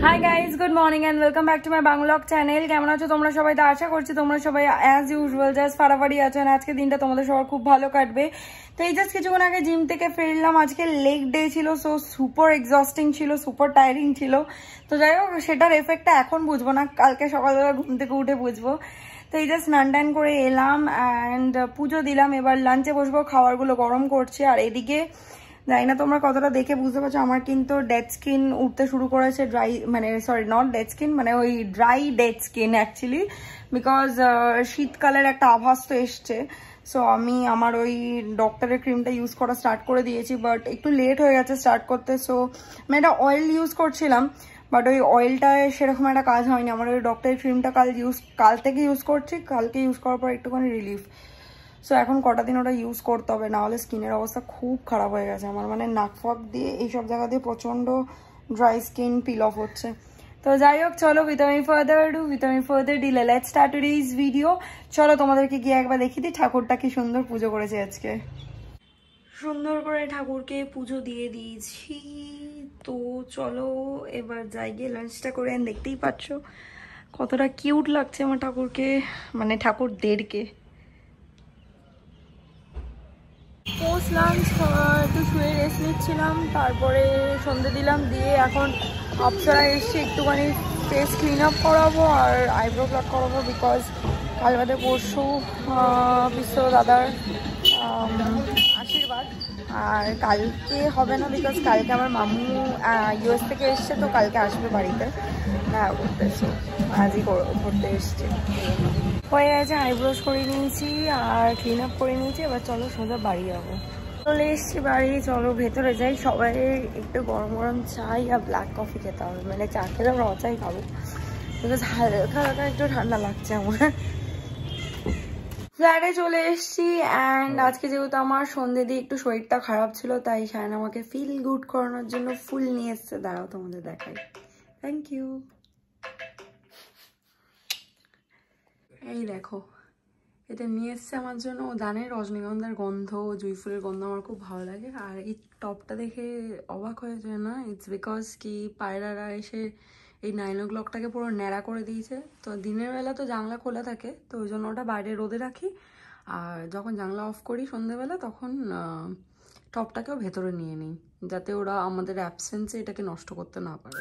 High guys, good morning and welcome back to my vlog channel. কেমন আছো তোমরা সবাই? তো আশা করছি তোমরা সবাই অ্যাজ ইউজুয়াল জাস্ট ফাটাফাটি আছো। আজকে দিনটা তোমাদের সবার খুব ভালো কাটবে। তো এই জাস্ট কিছুক্ষণ আগে জিম থেকে ফিরলাম। আজকে লেগ ডে ছিল, সো সুপার এক্সস্টিং ছিল, সুপার টায়ারিং ছিল। তো যাই হোক, সেটার এফেক্টটা এখন বুঝবো না, কালকে সকালবেলা ঘুম থেকে উঠে বুঝবো। তো এই জাস্ট স্নান টান করে এলাম অ্যান্ড পুজো দিলাম। এবার লাঞ্চে বসবো, খাবারগুলো গরম করছি। আর এদিকে জানি না তোমরা কতটা দেখে বুঝতে পারছো, আমার কিন্তু ডেড স্কিন উঠতে শুরু করেছে। ড্রাই মানে সরি নট ডেড স্কিন, মানে ওই dry dead skin actually, because শীতকালের একটা আভাস তো এসছে। সো আমি আমার ওই ডক্টরের ক্রিমটা ইউজ করা স্টার্ট করে দিয়েছি, বাট একটু লেট হয়ে গেছে স্টার্ট করতে। সো আমি একটা অয়েল ইউজ করছিলাম, বাট ওই অয়েলটায় সেরকম একটা কাজ হয়নি। আমার ওই ডক্টরের ক্রিমটা কাল থেকে ইউজ করছি, কালকে ইউজ করার পর একটুখানি রিলিফ। সো এখন কটা দিন ওটা ইউজ করতে হবে, নাহলে স্কিনের অবস্থা খুব খারাপ হয়ে গেছে আমার। মানে নাক ফাক দিয়ে এইসব জায়গা দিয়ে প্রচণ্ড ড্রাই স্কিন পিল অফ হচ্ছে। তো যাই হোক, চলো without further delay let's start today's video. চলো তোমাদেরকে গিয়ে একবার দেখিয়ে দিই ঠাকুরটা কি সুন্দর পুজো করেছে আজকে। সুন্দর করে ঠাকুরকে পুজো দিয়ে দিয়েছি। তো চলো এবার যাই, গিয়ে লাঞ্চটা করে। দেখতেই পাচ্ছ কতটা কিউট লাগছে আমার ঠাকুরকে, মানে ঠাকুরদেরকে। পোস্ট লাঞ্চ একটু শুয়ে রেস্ট নিচ্ছিলাম, তারপরে সন্ধে দিলাম, দিয়ে এখন অপসরা এসে একটুখানি ফেস ক্লিন আপ করাবো আর আইব্রো প্লাক করাবো, বিকজ কাল বাদে পরশু বিশ্ব দাদার আশীর্বাদ। আর কালকে হবে না, বিকজ কালকে আমার মামু ইউএস থেকে এসছে, তো কালকে আসবে বাড়িতে দেখা করতে। সো আজই করতে এসছে। হয়ে গেছে, আইব্রোজ করে নিয়েছি আর ক্লিন আপ করে নিয়েছি। এবার চলো সোজা বাড়ি যাবো। চলে এসছি বাড়ি, চলো ভেতরে যাই। সবাই একটু গরম গরম চাই আর ব্ল্যাক কফি খেতে হবে, মানে চা খেলে র চাই খাবো, বিকজ হালকা হালকা একটু ঠান্ডা লাগছে আমার। ফ্ল্যাটে চলে এসছি অ্যান্ড আজকে যেহেতু আমার সন্ধ্যে দিয়ে একটু শরীরটা খারাপ ছিল, তাই শায়ন আমাকে ফিল গুড করানোর জন্য ফুল নিয়ে এসছে। দাঁড়াও তোমাদের দেখাই। Thank you. এই দেখো, এটা নিয়ে এসছে আমার জন্য। ও জানে রজনীগন্ধার গন্ধ, জুঁই ফুলের গন্ধ আমার খুব ভালো লাগে। আর এই টপটা দেখে অবাক হয়েছে না? ইটস বিকজ কি পায়রারা এসে এই 9 o'clockটাকে পুরো ন্যাড়া করে দিয়েছে। তো দিনের বেলা তো জানলা খোলা থাকে, তো ওই জন্য ওটা বাইরে রোদে রাখি, আর যখন জানলা অফ করি সন্ধ্যেবেলা তখন টপটাকেও ভেতরে নিয়ে নিই, যাতে ওরা আমাদের অ্যাবসেন্সে এটাকে নষ্ট করতে না পারে।